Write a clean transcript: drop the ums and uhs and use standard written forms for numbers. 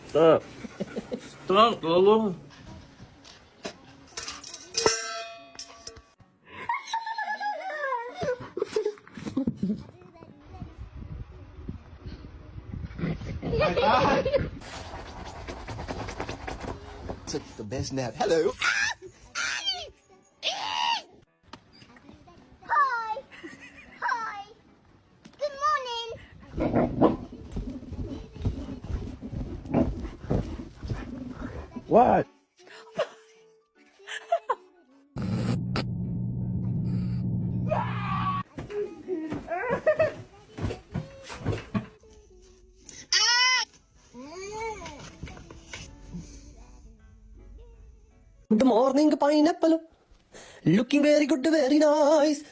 Stop. Stop, Lolo. Took the best nap. Hello. Hi. Hi. Good morning. What? Good morning, pineapple. Looking very good, very nice.